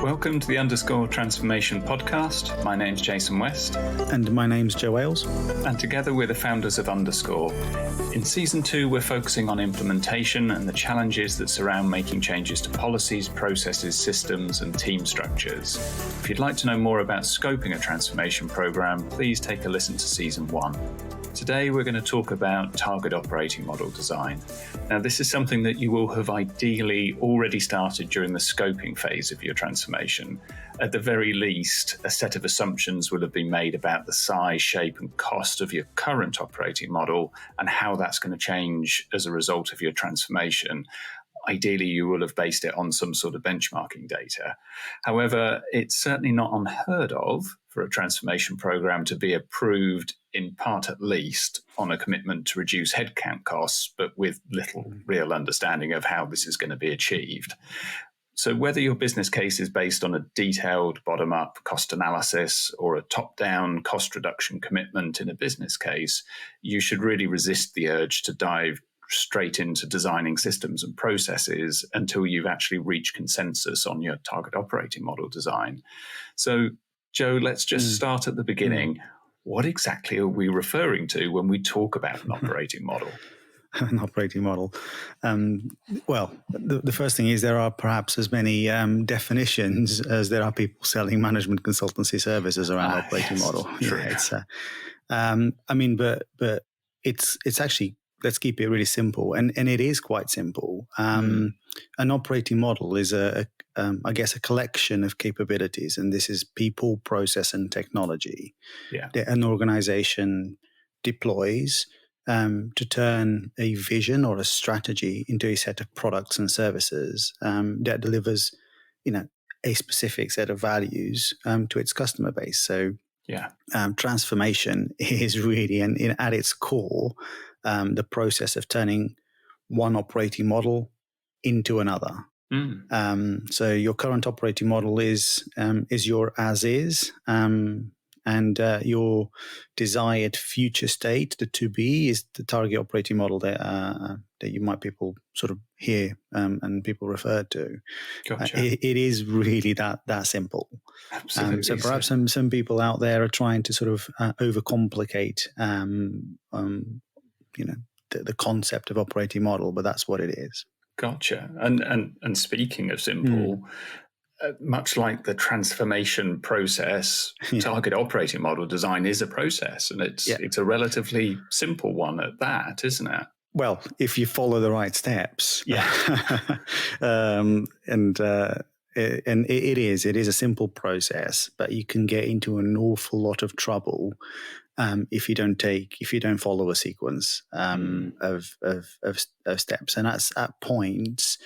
Welcome to the Underscore Transformation podcast. My name's Jason West. And my name's Joe Ailes. And together we're the founders of Underscore. In Season 2, we're focusing on implementation and the challenges that surround making changes to policies, processes, systems, and team structures. If you'd like to know more about scoping a transformation program, please take a listen to Season 1. Today, we're going to talk about target operating model design. Now, this is something that you will have ideally already started during the scoping phase of your transformation. At the very least, a set of assumptions will have been made about the size, shape, and cost of your current operating model and how that's going to change as a result of your transformation. Ideally, you will have based it on some sort of benchmarking data. However, it's certainly not unheard of for a transformation program to be approved, in part at least, on a commitment to reduce headcount costs, but with little real understanding of how this is going to be achieved. So whether your business case is based on a detailed bottom-up cost analysis or a top-down cost reduction commitment in a business case, you should really resist the urge to dive straight into designing systems and processes until you've actually reached consensus on your target operating model design. So, Joe, let's just start at the beginning. What exactly are we referring to when we talk about an operating model? An operating model. Well, the first thing is there are perhaps as many definitions as there are people selling management consultancy services around operating model. True. Yeah, but it's actually, let's keep it really simple, and it is quite simple. An operating model is I guess a collection of capabilities, and this is people, process, and technology that an organization deploys to turn a vision or a strategy into a set of products and services that delivers, a specific set of values to its customer base. So, transformation is really, and at its core, the process of turning one operating model into another. So your current operating model is your as is, and your desired future state, the to be, is the target operating model that you might people sort of hear and people refer to. Gotcha. It is really that simple. Absolutely. So perhaps some people out there are trying to sort of overcomplicate the concept of operating model, but that's what it is. Gotcha. And speaking of simple, much like the transformation process, target operating model design is a process, and it's a relatively simple one at that, isn't it? Well, if you follow the right steps. And it is a simple process, but you can get into an awful lot of trouble if you don't follow a sequence of steps. And at points,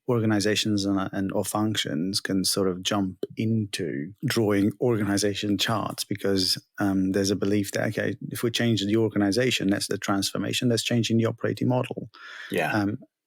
organizations or functions can sort of jump into drawing organization charts because there's a belief that, okay, if we change the organization, that's the transformation, that's changing the operating model.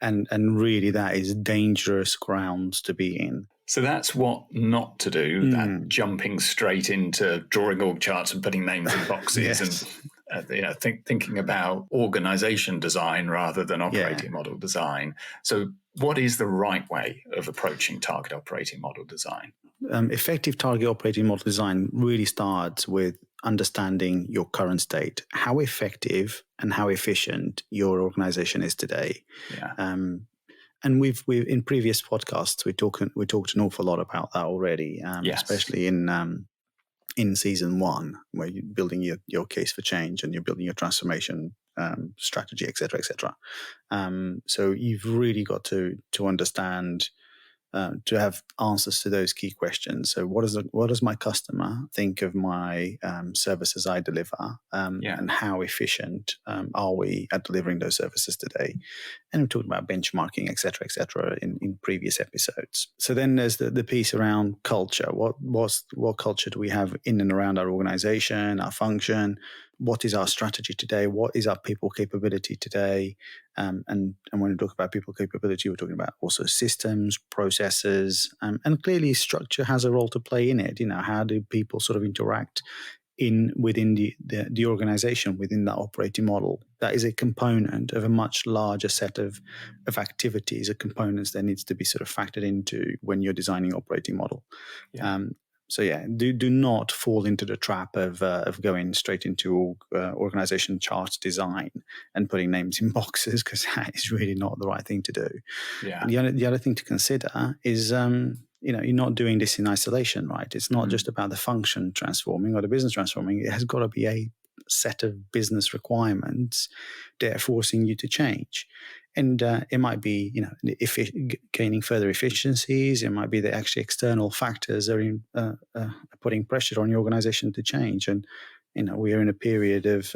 And really that is dangerous grounds to be in. So that's what not to do, that jumping straight into drawing org charts and putting names in boxes and thinking about organization design rather than operating model design. So what is the right way of approaching target operating model design? Effective target operating model design really starts with understanding your current state, how effective and how efficient your organization is today. And we've in previous podcasts we talked an awful lot about that already, especially in season 1, where you're building your case for change and you're building your transformation strategy, et cetera, et cetera. So you've really got to understand, to have answers to those key questions. So what does my customer think of my services I deliver, and how efficient are we at delivering those services today? And we talked about benchmarking, et cetera, in previous episodes. So then there's the piece around culture. What culture do we have in and around our organization, our function? What is our strategy today? What is our people capability today? And when we talk about people capability, we're talking about also systems, processes, and clearly structure has a role to play in it. How do people sort of interact within the organization, within that operating model. That is a component of a much larger set of activities, or components that needs to be sort of factored into when you're designing operating model. Yeah. So yeah, do not fall into the trap of going straight into organization chart design and putting names in boxes, because that is really not the right thing to do. Yeah. The other thing to consider is you're not doing this in isolation, right? It's not just about the function transforming or the business transforming. It has got to be a set of business requirements that are forcing you to change. And it might be, gaining further efficiencies. It might be that actually external factors are putting pressure on your organization to change. And we are in a period of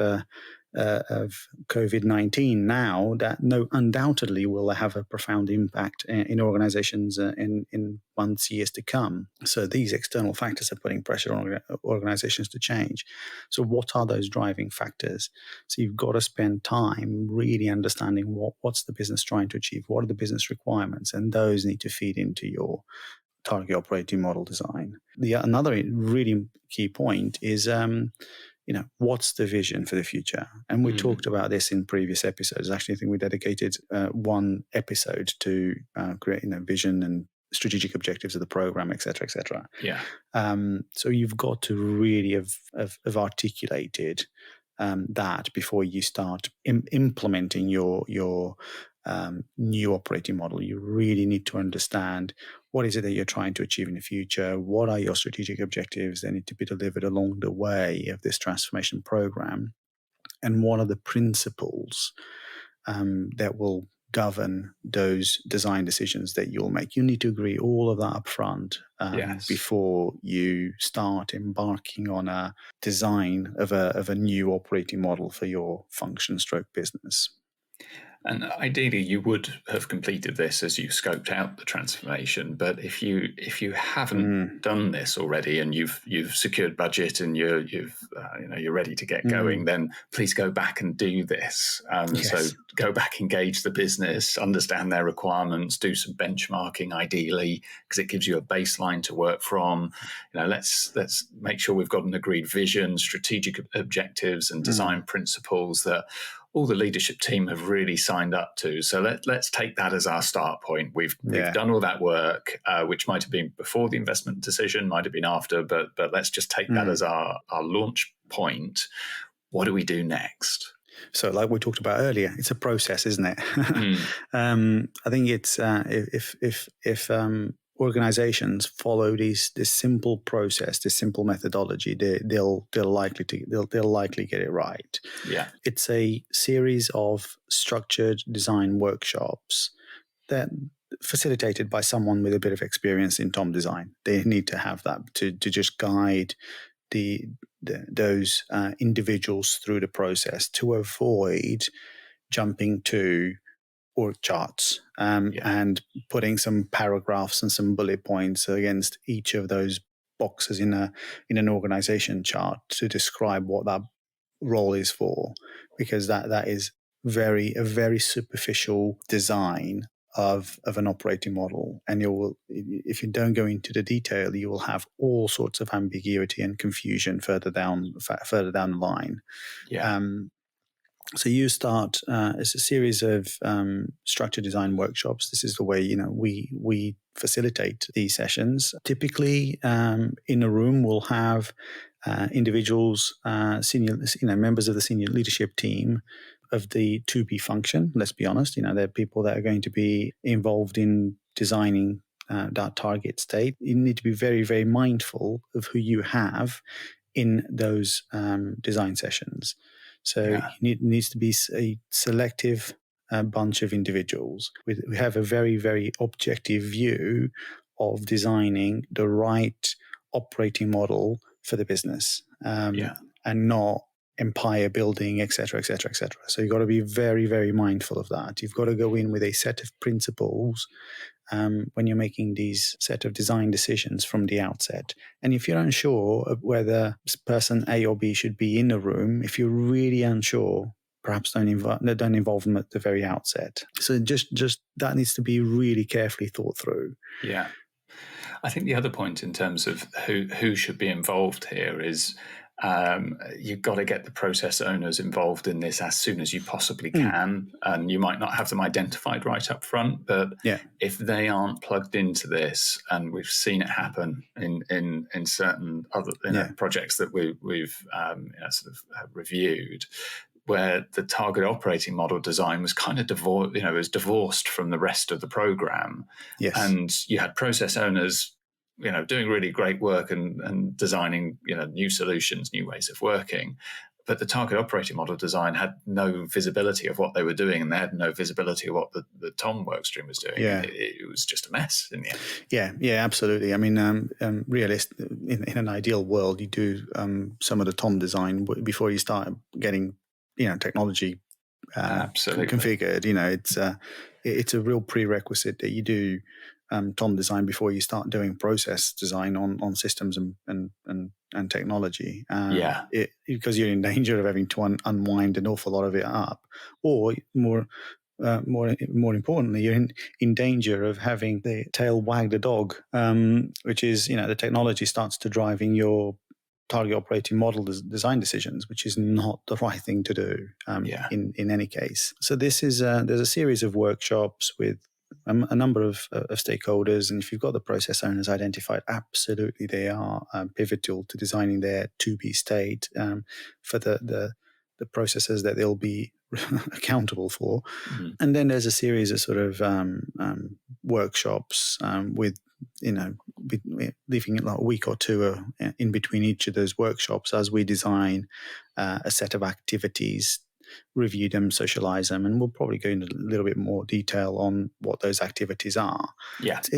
COVID-19 now that undoubtedly will have a profound impact in organizations in months, years to come. So these external factors are putting pressure on organizations to change. So what are those driving factors? So you've got to spend time really understanding what's the business trying to achieve, what are the business requirements, and those need to feed into your target operating model design. Another really key point is what's the vision for the future? And we talked about this in previous episodes. Actually, I think we dedicated one episode to creating a vision and strategic objectives of the program, et cetera, et cetera. Yeah. So you've got to really have articulated that before you start implementing your new operating model. You really need to understand what is it that you're trying to achieve in the future. What are your strategic objectives that need to be delivered along the way of this transformation program? And what are the principles that will govern those design decisions that you'll make? You need to agree all of that up front before you start embarking on a design of a new operating model for your function stroke business. And ideally, you would have completed this as you scoped out the transformation. But if you haven't done this already, and you've secured budget and you're ready to get going, then please go back and do this. So go back, engage the business, understand their requirements, do some benchmarking, ideally, because it gives you a baseline to work from. Let's make sure we've got an agreed vision, strategic objectives, and design principles that all the leadership team have really signed up to. So let's take that as our start point. We've done all that work, which might have been before the investment decision, might have been after, but let's just take that as our launch point. What do we do next? So like we talked about earlier, it's a process, isn't it? I think it's if organizations follow this simple process, this simple methodology, they'll likely get it right. Yeah, it's a series of structured design workshops that facilitated by someone with a bit of experience in TOM design. They need to have that to just guide those individuals through the process to avoid jumping to org charts and putting some paragraphs and some bullet points against each of those boxes in an organization chart to describe what that role is for, because that is a very superficial design of an operating model, and if you don't go into the detail, you will have all sorts of ambiguity and confusion further down the line. So you start it's a series of structured design workshops. This is the way we facilitate these sessions. Typically, in a room, we'll have individuals, senior, members of the senior leadership team of the 2P function. Let's be honest, they're people that are going to be involved in designing that target state. You need to be very, very mindful of who you have in those design sessions. So it needs to be a selective bunch of individuals. We have a very, very objective view of designing the right operating model for the business, and not empire building, et cetera, et cetera, et cetera. So you've got to be very, very mindful of that. You've got to go in with a set of principles when you're making these set of design decisions from the outset. And if you're unsure of whether person A or B should be in the room, if you're really unsure, perhaps don't involve them at the very outset. So just that needs to be really carefully thought through. Yeah. I think the other point in terms of who should be involved here is you've got to get the process owners involved in this as soon as you possibly can. And you might not have them identified right up front, but if they aren't plugged into this, and we've seen it happen in certain other projects that we've sort of reviewed, where the target operating model design was kind of divorced from the rest of the program. Yes. And you had process owners doing really great work and designing, new solutions, new ways of working. But the target operating model design had no visibility of what they were doing, and they had no visibility of what the TOM workstream was doing. Yeah. It was just a mess in the end. Yeah, absolutely. I mean, in an ideal world, you do some of the TOM design before you start getting, technology configured. It's a real prerequisite that you do TOM design before you start doing process design on systems and technology. Because you're in danger of having to unwind an awful lot of it up, or more importantly, you're in danger of having the tail wag the dog, which is the technology starts to driving your target operating model design decisions, which is not the right thing to do in any case. So this is there's a series of workshops with a number of stakeholders, and if you've got the process owners identified, absolutely they are pivotal to designing their to-be state for the processes that they'll be accountable for. Mm-hmm. And then there's a series of sort of workshops with leaving it like a week or two in between each of those workshops as we design a set of activities, review them, socialize them, and we'll probably go into a little bit more detail on what those activities are. Yeah, it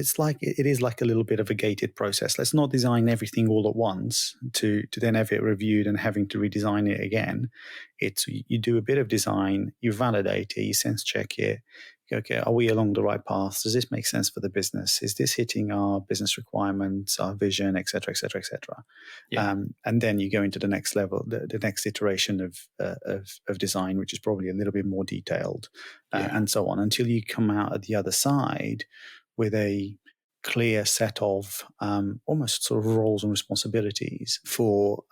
is like a little bit of a gated process. Let's not design everything all at once to then have it reviewed and having to redesign it again. It's you do a bit of design, you validate it, you sense check it. Okay, are we along the right path? Does this make sense for the business? Is this hitting our business requirements, our vision, et cetera, et cetera, et cetera? Yeah. And then you go into the next level, the next iteration of design, which is probably a little bit more detailed, and so on, until you come out at the other side with a clear set of almost sort of roles and responsibilities for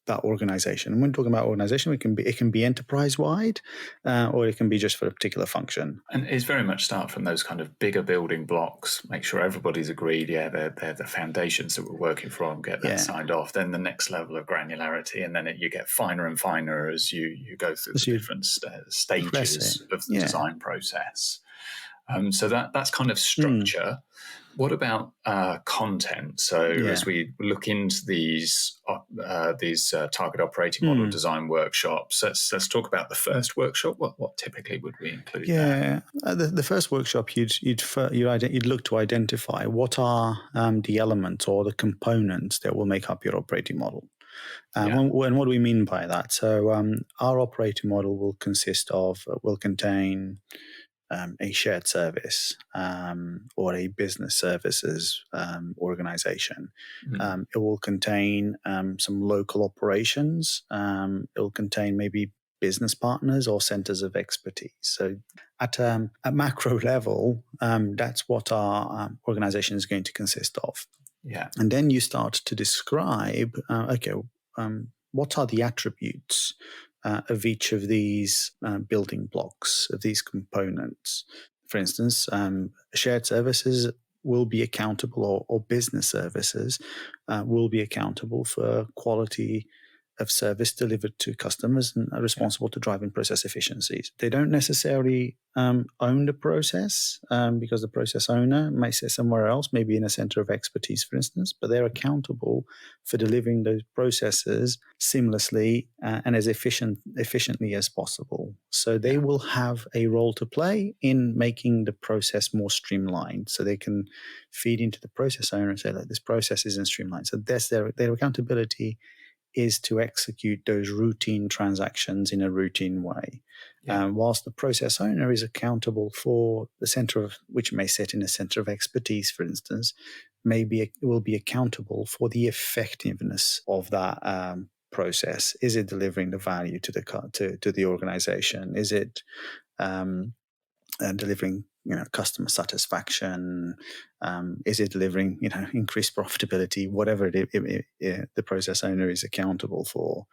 that organization. And when talking about organization, it can be enterprise-wide, or it can be just for a particular function. And it's very much start from those kind of bigger building blocks, make sure everybody's agreed, they're the foundations that we're working from, get that signed off. Then the next level of granularity, and then you get finer and finer as you go through the different stages of the design process. So that's kind of structure. What about content? So as we look into these target operating model design workshops, let's talk about the first workshop. What typically would we include? The first workshop you'd look to identify what are the elements or the components that will make up your operating model. And what do we mean by that? So our operating model will contain a shared service or a business services organization. Mm-hmm. It will contain some local operations. It will contain maybe business partners or centers of expertise. So at a macro level, that's what our organization is going to consist of. Yeah. And then you start to describe, what are the attributes of each of these building blocks, of these components. For instance, shared services will be accountable, or business services will be accountable for quality of service delivered to customers and are responsible to driving process efficiencies. They don't necessarily own the process because the process owner may sit somewhere else, maybe in a center of expertise, for instance, but they're accountable for delivering those processes seamlessly and as efficiently as possible. So they will have a role to play in making the process more streamlined. So they can feed into the process owner and say, look, this process isn't streamlined. So that's their accountability is to execute those routine transactions in a routine way. Whilst the process owner is accountable for the center of, which may sit in a center of expertise, for instance, will be accountable for the effectiveness of that process. Is it delivering the value to the organization? Is it delivering customer satisfaction? Is it delivering, increased profitability? Whatever the process owner is accountable for.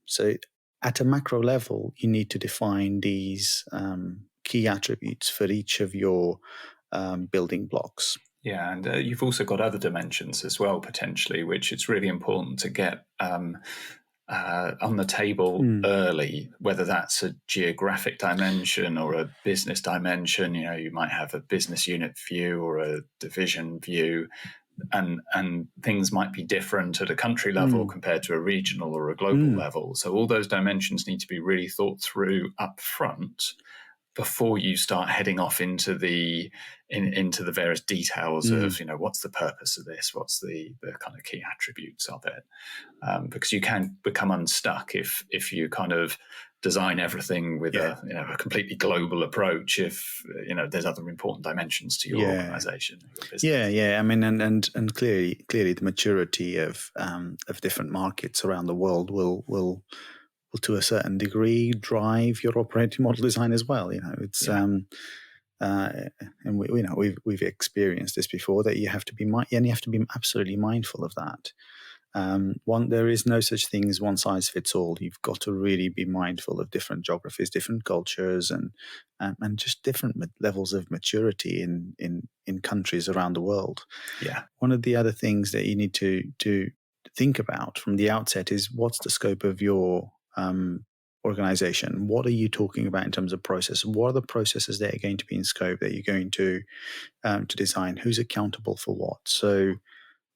So at a macro level, you need to define these key attributes for each of your building blocks. Yeah, and you've also got other dimensions as well, potentially, which it's really important to get on the table early, whether that's a geographic dimension or a business dimension. You might have a business unit view or a division view, and things might be different at a country level compared to a regional or a global level. So all those dimensions need to be really thought through up front before you start heading off into the various details of, what's the purpose of this, what's the kind of key attributes of it, because you can become unstuck if you kind of design everything with a completely global approach. If there's other important dimensions to your organization, your business. I mean, and clearly the maturity of different markets around the world will to a certain degree drive your operating model design as well. It's and we've experienced this before, that you have to be absolutely mindful of that. There is no such thing as one size fits all. You've got to really be mindful of different geographies, different cultures, and just different levels of maturity in countries around the world. Yeah. One of the other things that you need to think about from the outset is, what's the scope of your organization? What are you talking about in terms of process? What are the processes that are going to be in scope that you're going to design? Who's accountable for what? So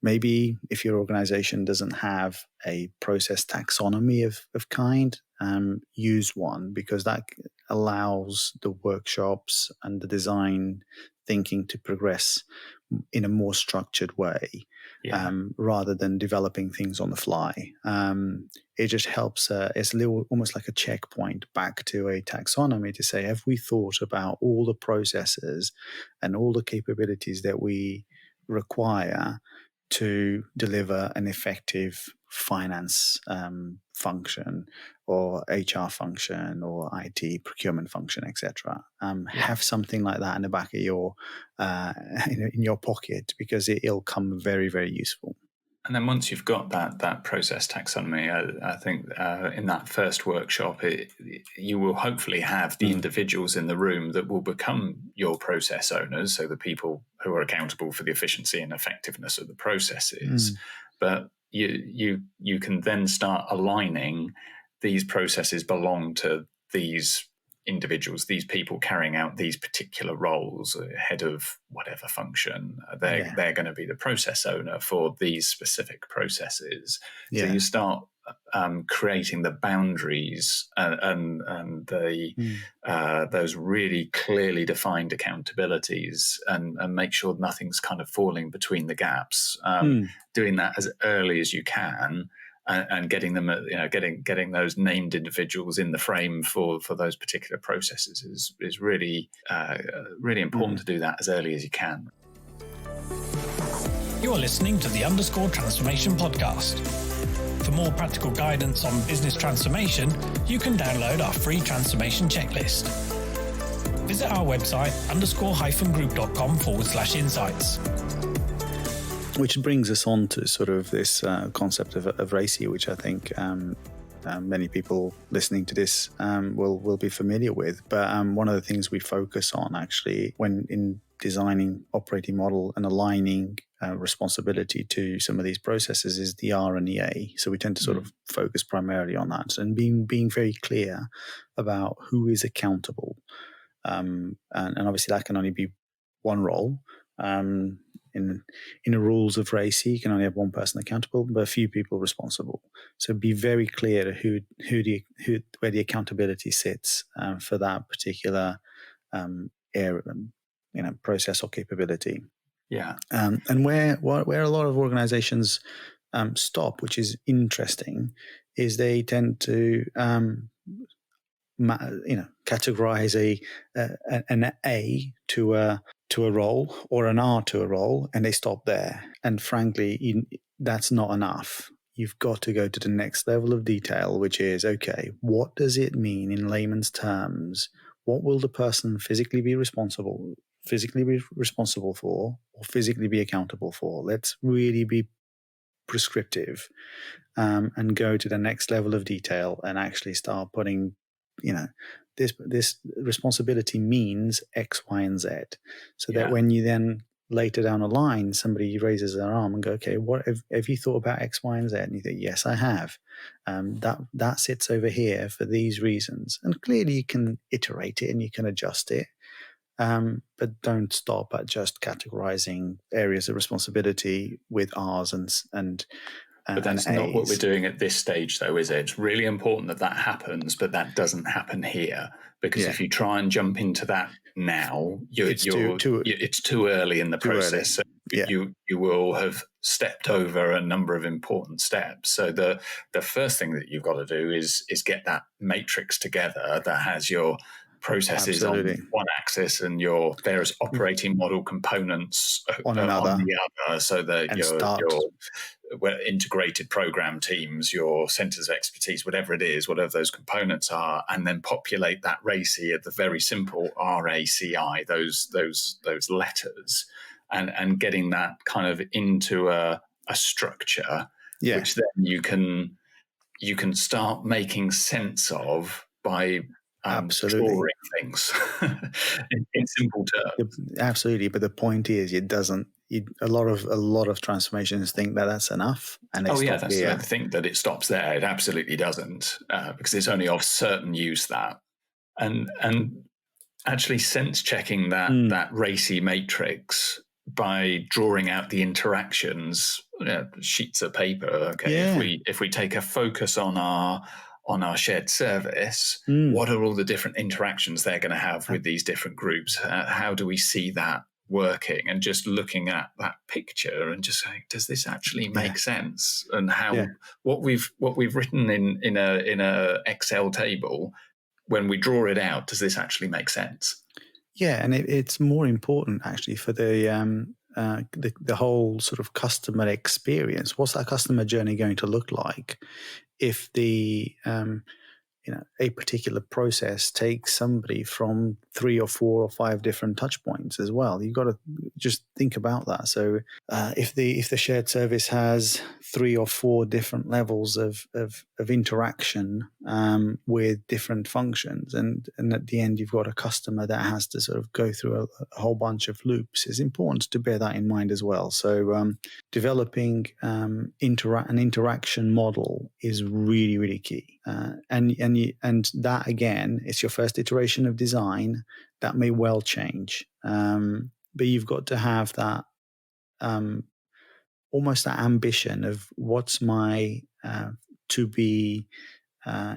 maybe if your organization doesn't have a process taxonomy of kind, use one, because that allows the workshops and the design thinking to progress in a more structured way, rather than developing things on the fly. It just helps. It's almost like a checkpoint back to a taxonomy to say, have we thought about all the processes and all the capabilities that we require to deliver an effective finance function, or HR function, or IT procurement function, etc. Have something like that in the back of your in your pocket, because it'll come very, very useful. And then once you've got that process taxonomy, I think in that first workshop, you will hopefully have the individuals in the room that will become your process owners, so the people who are accountable for the efficiency and effectiveness of the processes. But you can then start aligning these processes belong to these individuals, these people carrying out these particular roles, head of whatever function, they're going to be the process owner for these specific processes. So you start creating the boundaries and those really clearly defined accountabilities, and make sure nothing's kind of falling between the gaps. Doing that as early as you can. And getting them, getting those named individuals in the frame for those particular processes is really really important to do that as early as you can. You're listening to the Transformation podcast. For more practical guidance on business transformation, you can download our free transformation checklist. Visit our website _group.com/insights. Which brings us on to sort of this concept of RACI, which I think many people listening to this will be familiar with. But one of the things we focus on, actually, when in designing operating model and aligning responsibility to some of these processes, is the R and the A. So we tend to sort of focus primarily on that, and being very clear about who is accountable. And obviously that can only be one role. In the rules of RACI, you can only have one person accountable, but a few people responsible. So be very clear where the accountability sits for that particular area, process or capability. Yeah. And where a lot of organizations stop, which is interesting, is they tend to categorize an A to a role, or an R to a role, and they stop there. And frankly, that's not enough. You've got to go to the next level of detail, which is, okay, what does it mean in layman's terms? what will the person physically be responsible for, or physically be accountable for? Let's really be prescriptive, and go to the next level of detail and actually start putting, this responsibility means X, Y, and Z, so that when you then later down the line somebody raises their arm and go, okay, what have you thought about X, Y, and Z? And you think, yes, I have. That sits over here for these reasons, and clearly you can iterate it and you can adjust it. But don't stop at just categorizing areas of responsibility with R's and but that's not what we're doing at this stage, though, is it? It's really important that happens, but that doesn't happen here, because if you try and jump into that now, it's too early in the process. So you will have stepped over a number of important steps. So the first thing that you've got to do is get that matrix together that has your processes on one axis and your various operating model components on the other, so that your integrated program teams, your centers of expertise, whatever those components are, and then populate that RACI at the very simple RACI, those letters, and getting that kind of into a structure, which then you can start making sense of by drawing things in simple terms. Absolutely, but the point is, it doesn't. A lot of transformations think that that's enough, and I think that it stops there. It absolutely doesn't, because it's only of certain use that, and actually sense checking that RACI matrix by drawing out the interactions, sheets of paper. Okay, if we take a focus on our shared service, what are all the different interactions they're going to have with these different groups? How do we see that working? And just looking at that picture and just saying, does this actually make sense? And how what we've written in a Excel table, when we draw it out, does this actually make sense? Yeah, and it's more important actually for the whole sort of customer experience. What's that customer journey going to look like if the a particular process takes somebody from 3 or 4 or 5 different touch points as well? You've got to just think about that. So if the shared service has 3 or 4 different levels of interaction with different functions, and at the end you've got a customer that has to sort of go through a whole bunch of loops, it's important to bear that in mind as well. So developing an interaction model is really, really key. And that, again, it's your first iteration of design. That may well change, but you've got to have that almost that ambition of what's my to be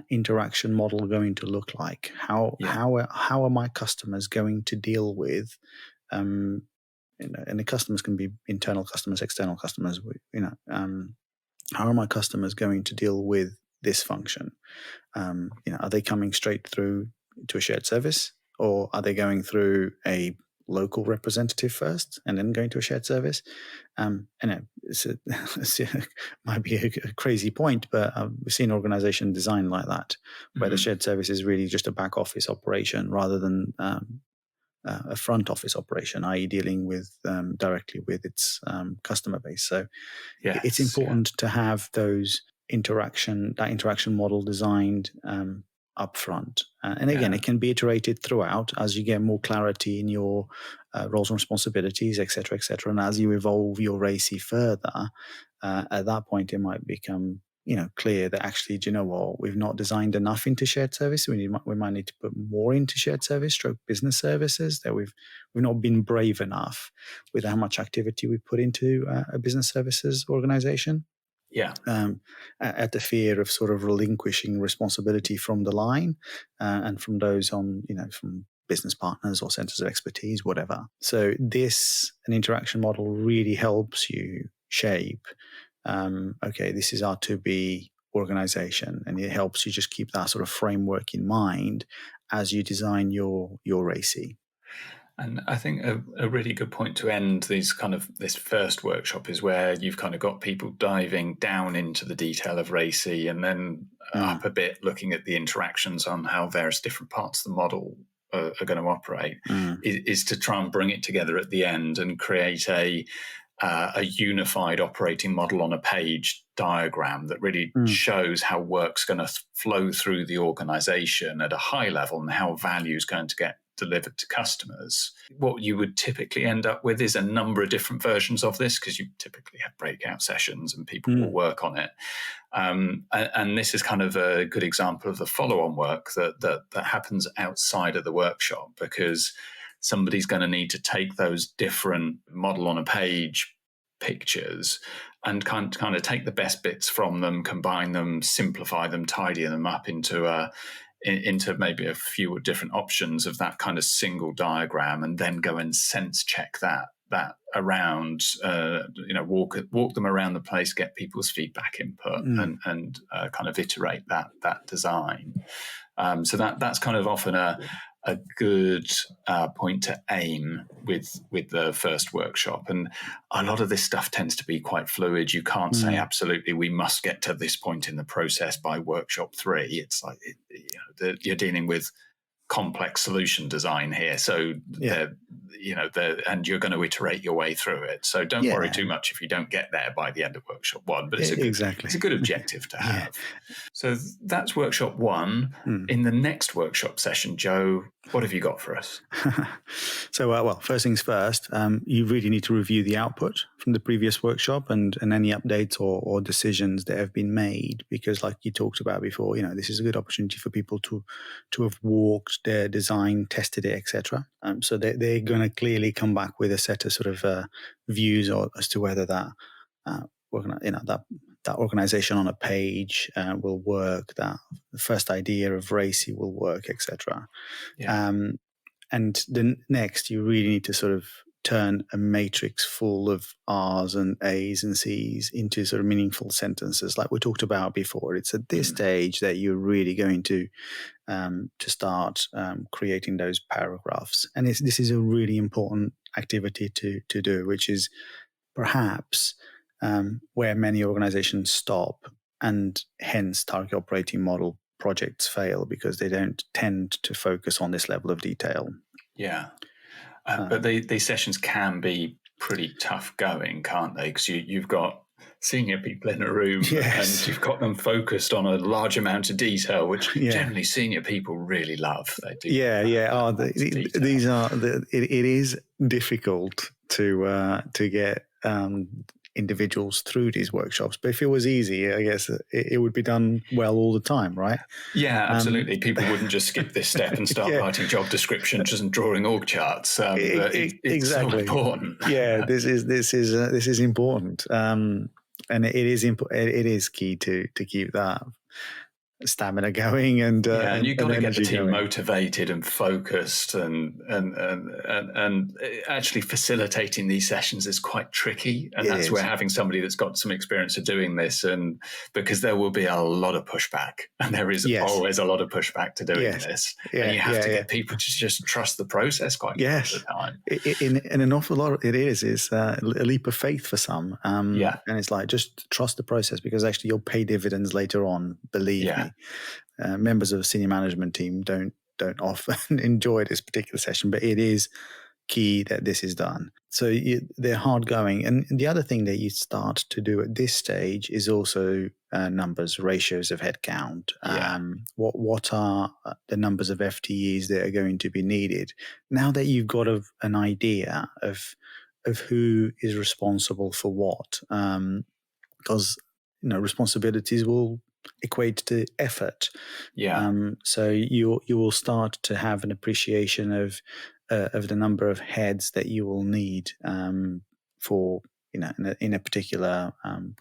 interaction model going to look like? How are my customers going to deal with? And the customers can be internal customers, external customers. How are my customers going to deal with this function? Are they coming straight through to a shared service, or are they going through a local representative first and then going to a shared service? It might be a crazy point, but we've seen organization design like that, where the shared service is really just a back office operation rather than a front office operation, i.e. dealing with directly with its customer base. So it's important to have that interaction model designed up front. And again, it can be iterated throughout as you get more clarity in your roles and responsibilities, et cetera, et cetera. And as you evolve your RACI further, at that point, it might become clear that actually, do you know what, we've not designed enough into shared service. We might need to put more into shared service, stroke business services, that we've not been brave enough with how much activity we put into a business services organization. At the fear of sort of relinquishing responsibility from the line and from those on, from business partners or centers of expertise, whatever. So an interaction model really helps you shape, this is our to-be organization, and it helps you just keep that sort of framework in mind as you design your RACI. And I think a really good point to end this first workshop is where you've kind of got people diving down into the detail of RACI, and then up a bit looking at the interactions on how various different parts of the model are going to operate, is to try and bring it together at the end and create a unified operating model on a page diagram that really shows how work's going to flow through the organization at a high level and how value is going to get delivered to customers. What you would typically end up with is a number of different versions of this, because you typically have breakout sessions and people will work on it. And this is kind of a good example of the follow-on work that happens outside of the workshop, because somebody's going to need to take those different model on a page pictures and kind of take the best bits from them, combine them, simplify them, tidy them up into maybe a few different options of that kind of single diagram, and then go and sense check that around, walk them around the place, get people's feedback input, and kind of iterate that design. So that's kind of often a good point to aim with the first workshop. And a lot of this stuff tends to be quite fluid. You can't say absolutely we must get to this point in the process by workshop 3. It's like you're dealing with complex solution design here, so and you're going to iterate your way through it. So don't worry too much if you don't get there by the end of workshop 1. But it's a good objective to have. So that's workshop 1. In the next workshop session, Joe, what have you got for us? So, first things first, you really need to review the output from the previous workshop and any updates or decisions that have been made, because like you talked about before, this is a good opportunity for people to have walked their design, tested it, etc. So they're going to clearly come back with a set of sort of views as to whether that organization on a page will work, that the first idea of RACI will work, etc. And then next, you really need to sort of turn a matrix full of R's and A's and C's into sort of meaningful sentences, like we talked about before. It's at this stage that you're really going to start creating those paragraphs. And this is a really important activity to do, which is perhaps where many organizations stop, and hence target operating model projects fail, because they don't tend to focus on this level of detail. But these sessions can be pretty tough going, can't they? Because you've got senior people in a room, and you've got them focused on a large amount of detail, which generally senior people really love. They do. It is difficult to get individuals through these workshops, but if it was easy, I guess it would be done well all the time, right? Yeah, absolutely. People wouldn't just skip this step and start writing job descriptions and drawing org charts. It's exactly so important. This is important, and it is key to keep that stamina going, and you've got to get the team motivated and focused, and actually facilitating these sessions is quite tricky, and that's where having somebody that's got some experience of doing this, and because there will be a lot of pushback, and there is always a lot of pushback to doing this, and you have to get people to just trust the process quite all the time. In an awful lot, it is a leap of faith for some, and it's like, just trust the process, because actually you'll pay dividends later on, believe me. Members of a senior management team don't often enjoy this particular session, but it is key that this is done. So they're hard going. And the other thing that you start to do at this stage is also numbers, ratios of headcount. What are the numbers of FTEs that are going to be needed? Now that you've got an idea of who is responsible for what, because responsibilities will equate to effort. So you will start to have an appreciation of the number of heads that you will need for in a particular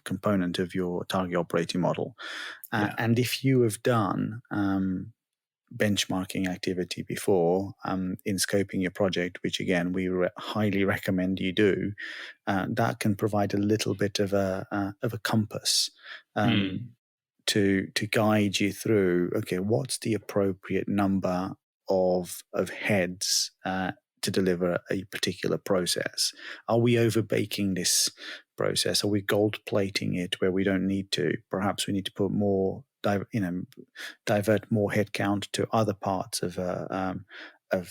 component of your target operating model. And if you have done benchmarking activity before in scoping your project, which again we highly recommend you do, that can provide a little bit of a compass to guide you through, what's the appropriate number of heads to deliver a particular process? Are we over-baking this process? Are we gold-plating it where we don't need to? Perhaps we need to put more, divert more headcount to other parts of the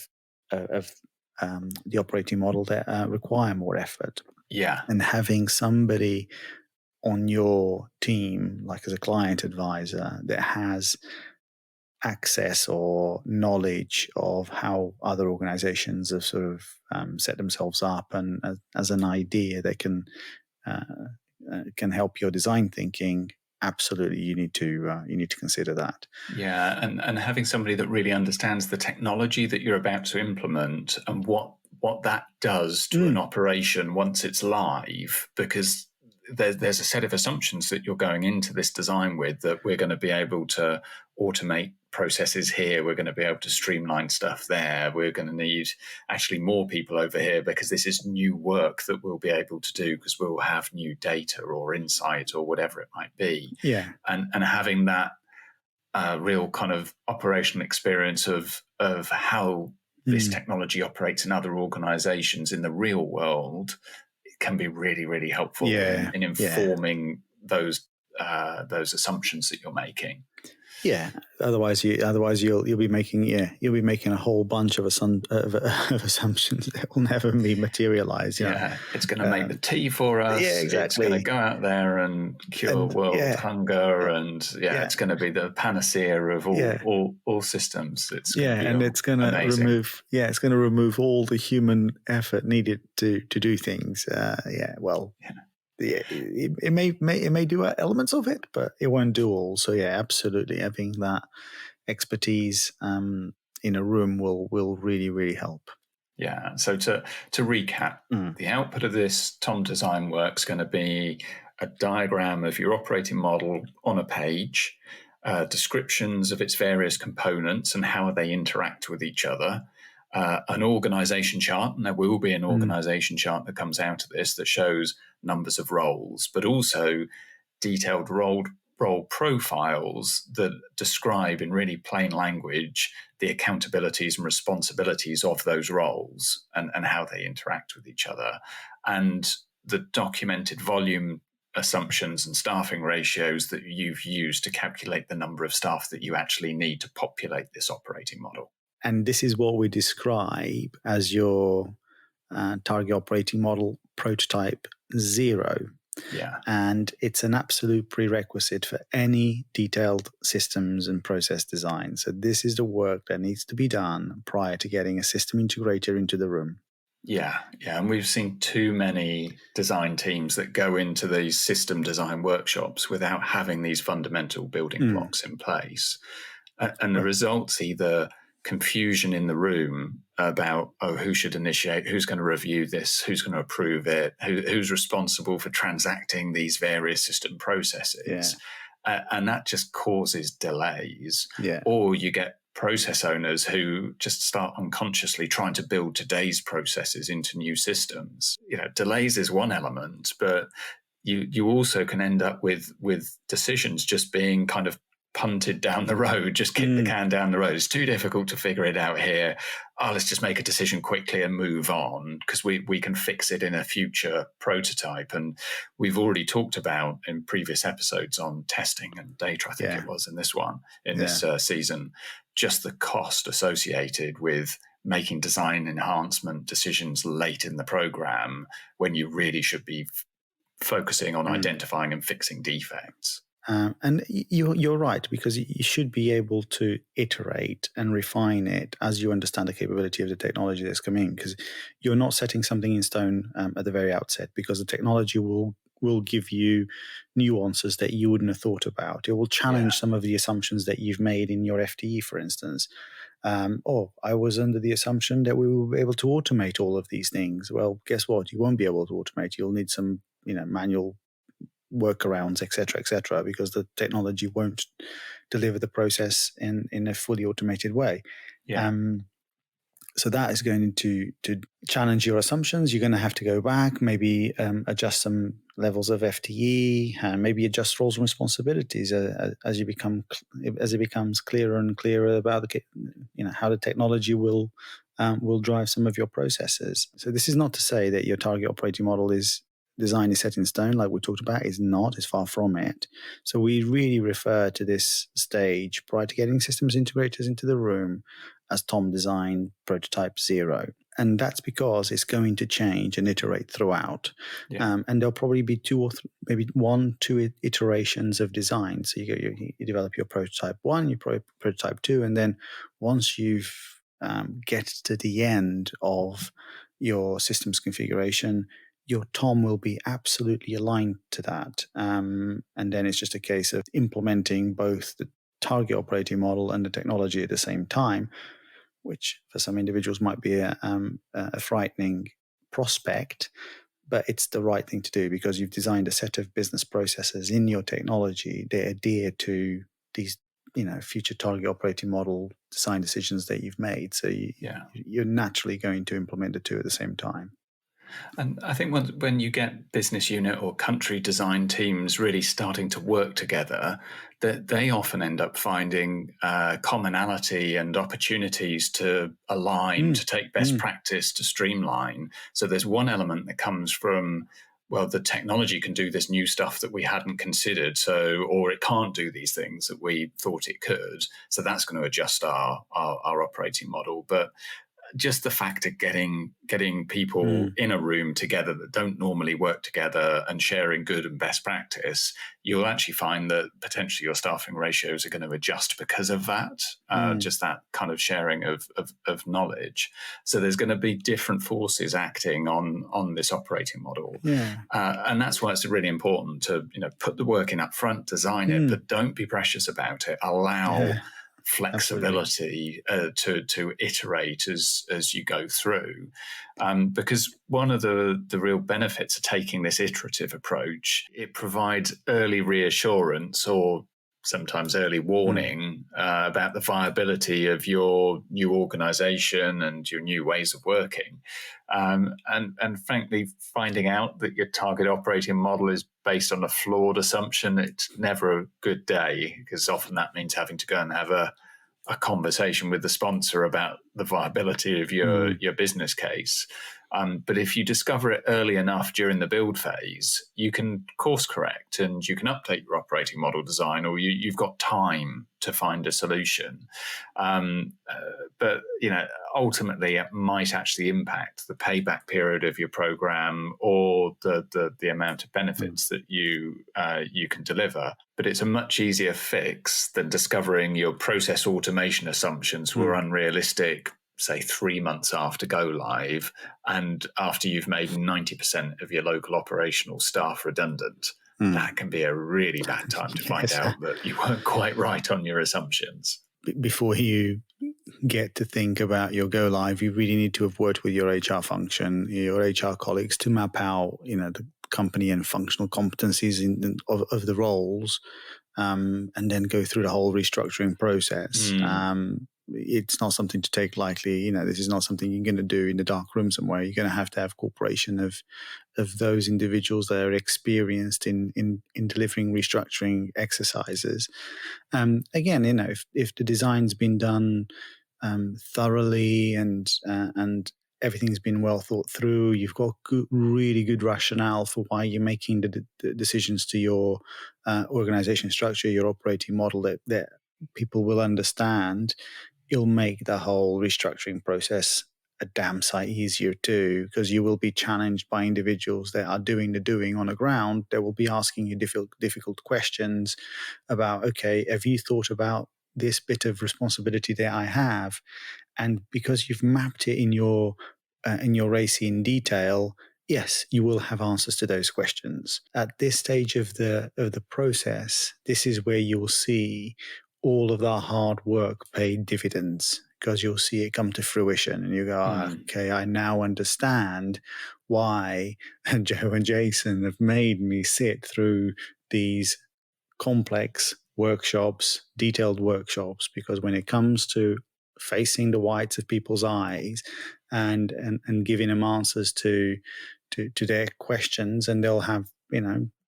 operating model that require more effort. Yeah. And having somebody on your team, like as a client advisor, that has access or knowledge of how other organizations have sort of set themselves up, and as an idea that can help your design thinking. Absolutely, you need to consider that. Yeah, and having somebody that really understands the technology that you're about to implement and what that does to an operation once it's live, because there's a set of assumptions that you're going into this design with, that we're going to be able to automate processes here, we're going to be able to streamline stuff there, we're going to need actually more people over here because this is new work that we'll be able to do because we'll have new data or insight or whatever it might be. Yeah. And having that real kind of operational experience of how this technology operates in other organizations in the real world, it can be really, really helpful in informing those assumptions that you're making. Yeah. Otherwise, you'll be making a whole bunch of assumptions that will never be materialized. It's going to make the tea for us. Yeah, exactly. It's going to go out there and cure world hunger, and it's going to be the panacea of all systems. It's going to remove all the human effort needed to do things. It may do elements of it, but it won't do all. So absolutely, having that expertise in a room will really, really help. Yeah. So to recap, the output of this Tom design work is going to be a diagram of your operating model on a page, descriptions of its various components and how they interact with each other. An organization chart, and there will be an organization chart that comes out of this that shows numbers of roles, but also detailed role profiles that describe in really plain language the accountabilities and responsibilities of those roles and how they interact with each other, and the documented volume assumptions and staffing ratios that you've used to calculate the number of staff that you actually need to populate this operating model. And this is what we describe as your target operating model prototype 0. Yeah. And it's an absolute prerequisite for any detailed systems and process design. So this is the work that needs to be done prior to getting a system integrator into the room. Yeah. And we've seen too many design teams that go into these system design workshops without having these fundamental building blocks in place. And the result's either confusion in the room about, who should initiate, who's going to review this, who's going to approve it, who's responsible for transacting these various system processes. And that just causes delays. Or you get process owners who just start unconsciously trying to build today's processes into new systems. Delays is one element, but you also can end up with decisions just being kind of punted down the road, just kick the can down the road. It's too difficult to figure it out here. Let's just make a decision quickly and move on because we can fix it in a future prototype. And we've already talked about in previous episodes on testing and data, I think it was in this one, this season, just the cost associated with making design enhancement decisions late in the program when you really should be focusing on identifying and fixing defects. And you're right, because you should be able to iterate and refine it as you understand the capability of the technology that's coming in, because you're not setting something in stone at the very outset, because the technology will give you nuances that you wouldn't have thought about. It will challenge some of the assumptions that you've made in your FTE, for instance. I was under the assumption that we will be able to automate all of these things. Well, guess what? You won't be able to automate. You'll need some manual workarounds, etc., because the technology won't deliver the process in a fully automated way. So that is going to challenge your assumptions. You're going to have to go back, maybe adjust some levels of FTE, maybe adjust roles and responsibilities as it becomes clearer and clearer about how the technology will drive some of your processes. So this is not to say that your target operating model is design is set in stone, like we talked about. It's not. It's far from it. So we really refer to this stage prior to getting systems integrators into the room as Tom design prototype 0. And that's because it's going to change and iterate throughout. And there'll probably be maybe 1-2 iterations of design. So you develop your prototype 1, your prototype 2, and then once you've get to the end of your systems configuration, your Tom will be absolutely aligned to that. And then it's just a case of implementing both the target operating model and the technology at the same time, which for some individuals might be a frightening prospect, but it's the right thing to do because you've designed a set of business processes in your technology that adhere to these, future target operating model design decisions that you've made. So you're naturally going to implement the two at the same time. And I think when you get business unit or country design teams really starting to work together, that they often end up finding commonality and opportunities to align, to take best practice, to streamline. So there's one element that comes from, well, the technology can do this new stuff that we hadn't considered, or it can't do these things that we thought it could. So that's going to adjust our operating model. But just the fact of getting people in a room together that don't normally work together and sharing good and best practice, you'll actually find that potentially your staffing ratios are going to adjust because of that, just that kind of sharing of knowledge. So there's going to be different forces acting on this operating model. And that's why it's really important to put the work in up front, design it, but don't be precious about it. Allow flexibility to iterate as you go through, because one of the real benefits of taking this iterative approach, it provides early reassurance or sometimes early warning about the viability of your new organization and your new ways of working. And frankly, finding out that your target operating model is based on a flawed assumption, it's never a good day, because often that means having to go and have a conversation with the sponsor about the viability of your business case. But if you discover it early enough during the build phase, you can course correct and you can update your operating model design, or you've got time to find a solution. But ultimately, it might actually impact the payback period of your program or the amount of benefits that you can deliver. But it's a much easier fix than discovering your process automation assumptions were unrealistic, say 3 months after go live, and after you've made 90% of your local operational staff redundant. That can be a really bad time to find out that you weren't quite right on your assumptions. Before you get to think about your go live, you really need to have worked with your HR function, your HR colleagues, to map out, the company and functional competencies of the roles, and then go through the whole restructuring process. It's not something to take lightly. This is not something you're going to do in the dark room somewhere. You're going to have cooperation of those individuals that are experienced in delivering restructuring exercises. Again, if the design's been done thoroughly and everything's been well thought through, you've got really good rationale for why you're making the decisions to your organization structure, your operating model that people will understand. You'll make the whole restructuring process a damn sight easier too, because you will be challenged by individuals that are doing the doing on the ground. They will be asking you difficult questions about, okay, have you thought about this bit of responsibility that I have? And because you've mapped it in your race in detail, yes, you will have answers to those questions. At this stage of the process, this is where you will see all of that hard work pay dividends, because you'll see it come to fruition and you go, okay, I now understand why Joe and Jason have made me sit through these complex workshops, detailed workshops, because when it comes to facing the whites of people's eyes and giving them answers to their questions, and they'll have,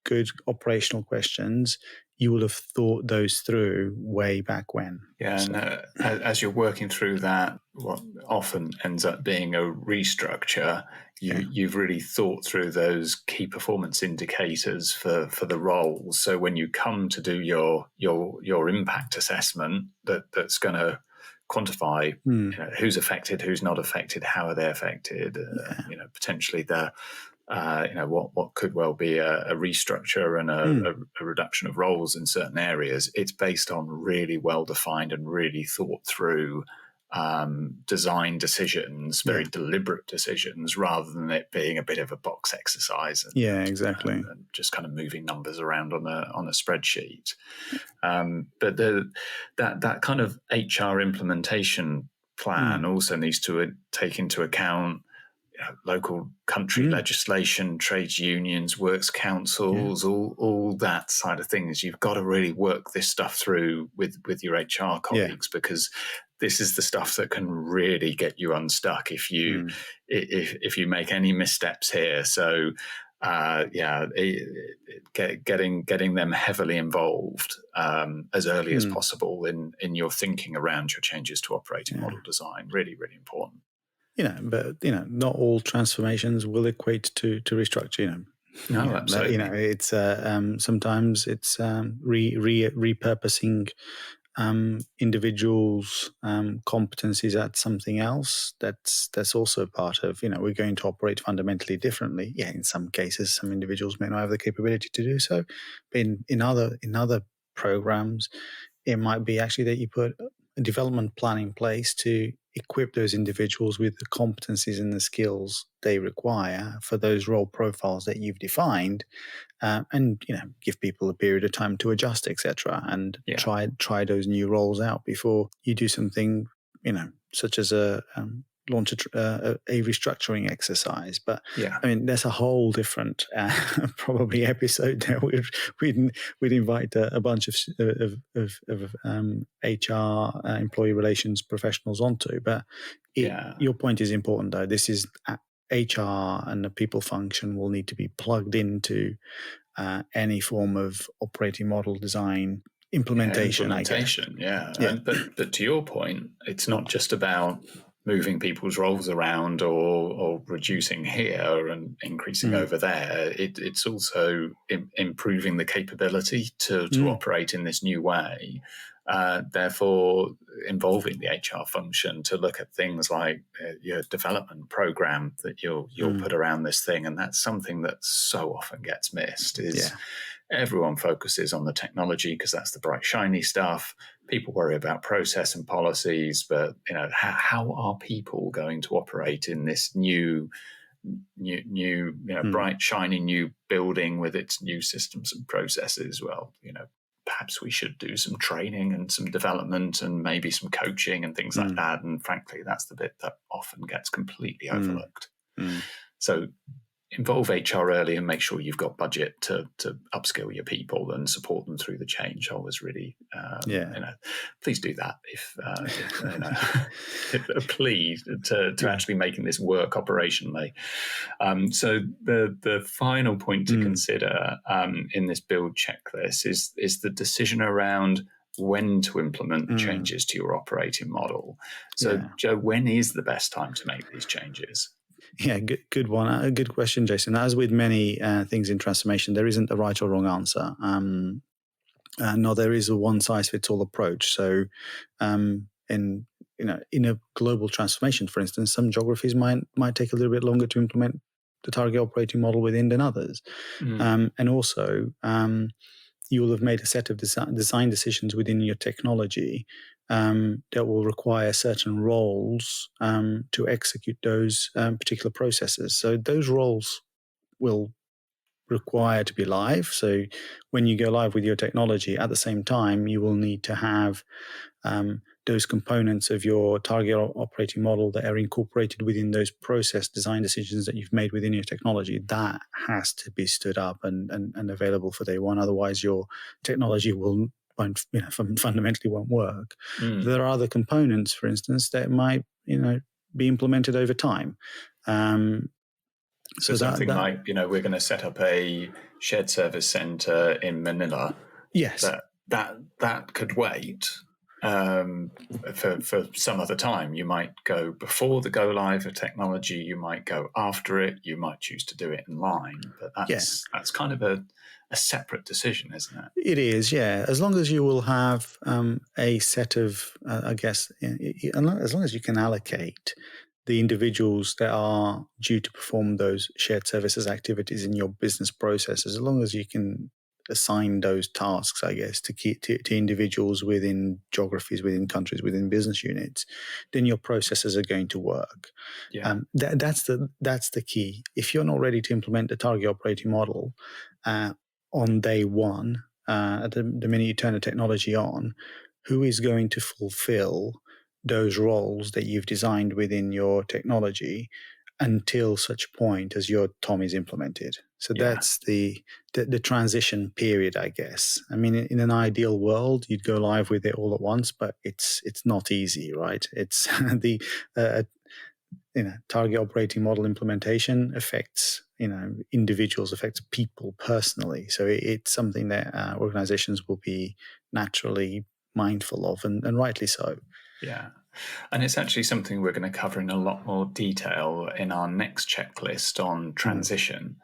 good operational questions, you will have thought those through way back when. Yeah, and as you're working through that what often ends up being a restructure, you've really thought through those key performance indicators for the roles. So when you come to do your impact assessment, that's going to quantify who's affected, who's not affected, how are they affected, potentially the what could well be a restructure and a reduction of roles in certain areas. It's based on really well defined and really thought through design decisions, very deliberate decisions, rather than it being a bit of a box exercise. Exactly. And just kind of moving numbers around on a spreadsheet. But that kind of HR implementation plan also needs to take into account local country legislation, trades unions, works councils, all that side of things. You've got to really work this stuff through with your HR colleagues, because this is the stuff that can really get you unstuck if you make any missteps here. So getting them heavily involved as early as possible in your thinking around your changes to operating model design, really, really important. But not all transformations will equate to restructure. No, absolutely. It's sometimes it's repurposing individuals' competencies at something else. That's also part of we're going to operate fundamentally differently. Yeah, in some cases, some individuals may not have the capability to do so, but in other programs, it might be actually that you put a development plan in place to equip those individuals with the competencies and the skills they require for those role profiles that you've defined, and give people a period of time to adjust, etc., and try those new roles out before you do something such as launch a restructuring exercise. But I mean, there's a whole different probably episode that we'd invite a bunch of HR employee relations professionals onto. But your point is important, though. This is HR, and the people function will need to be plugged into any form of operating model design implementation. I guess. But to your point, it's not just about moving people's roles around or reducing here and increasing over there. It's also improving the capability to operate in this new way. Therefore, involving the HR function to look at things like your development program that you'll put around this thing. And that's something that so often gets missed. Everyone focuses on the technology because that's the bright, shiny stuff. People worry about process and policies, but how are people going to operate in this new bright, shiny new building with its new systems and processes? Well, perhaps we should do some training and some development and maybe some coaching and things like that. And frankly, that's the bit that often gets completely overlooked. So involve HR early and make sure you've got budget to upskill your people and support them through the change. I was really, please do that if please to actually making this work operationally. So the final point to consider in this build checklist is the decision around when to implement changes to your operating model. So Joe, when is the best time to make these changes? Yeah, good one. A good question, Jason. As with many things in transformation, there isn't a right or wrong answer. No, there is a one-size-fits-all approach. So, in a global transformation, for instance, some geographies might take a little bit longer to implement the target operating model within than others, and also you will have made a set of design decisions within your technology that will require certain roles to execute those particular processes. So those roles will require to be live. So when you go live with your technology, at the same time, you will need to have those components of your target operating model that are incorporated within those process design decisions that you've made within your technology. That has to be stood up and available for day one. Otherwise, your technology fundamentally won't work. There are other components, for instance, that might be implemented over time. So something like we're going to set up a shared service center in Manila. Yes, that could wait. for some other time. You might go before the go live of technology, you might go after it, you might choose to do it in line, but that's kind of a separate decision, isn't it? It is, yeah. As long as you will have a set of, as long as you can allocate the individuals that are due to perform those shared services activities in your business processes, as long as you can assign those tasks, I guess, to individuals within geographies, within countries, within business units, then your processes are going to work. Yeah. That's the key. If you're not ready to implement the target operating model on day one, the minute you turn the technology on, who is going to fulfill those roles that you've designed within your technology until such point as your TOM is implemented? So that's the transition period, I guess. I mean, in an ideal world, you'd go live with it all at once, but it's not easy, right? It's the target operating model implementation affects individuals, affects people personally. So it's something that organizations will be naturally mindful of, and rightly so. Yeah. And it's actually something we're going to cover in a lot more detail in our next checklist on transition.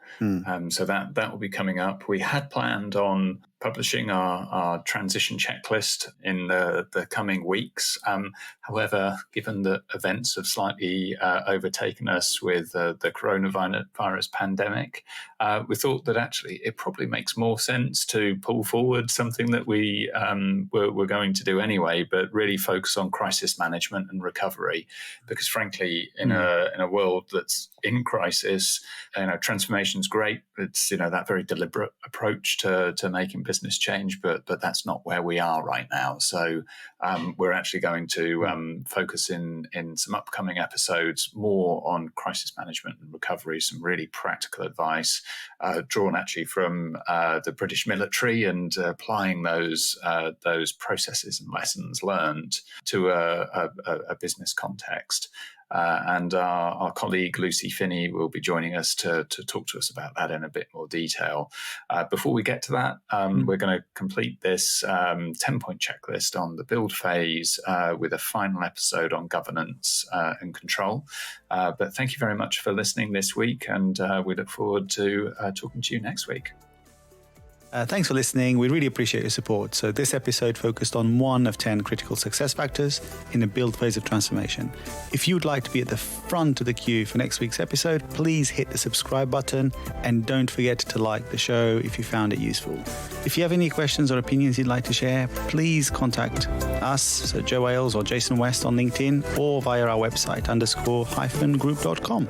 So that will be coming up. We had planned on publishing our transition checklist in the coming weeks. However, given that events have slightly overtaken us with the coronavirus pandemic, we thought that actually it probably makes more sense to pull forward something that we were going to do anyway, but really focus on crisis management and recovery. Because frankly, in a world that's in crisis, transformation's great. It's that very deliberate approach to making business change, but that's not where we are right now. So we're actually going to focus in some upcoming episodes more on crisis management and recovery, some really practical advice drawn actually from the British military, and applying those processes and lessons learned to a business context. And our colleague Lucy Finney will be joining us to talk to us about that in a bit more detail. Before we get to that, we're going to complete this 10-point checklist on the build phase with a final episode on governance and control. But thank you very much for listening this week, and we look forward to talking to you next week. Thanks for listening. We really appreciate your support. So this episode focused on 1 of 10 critical success factors in the build phase of transformation. If you'd like to be at the front of the queue for next week's episode, please hit the subscribe button, and don't forget to like the show if you found it useful. If you have any questions or opinions you'd like to share, please contact us, so Joe Ailes or Jason West on LinkedIn, or via our website _group.com.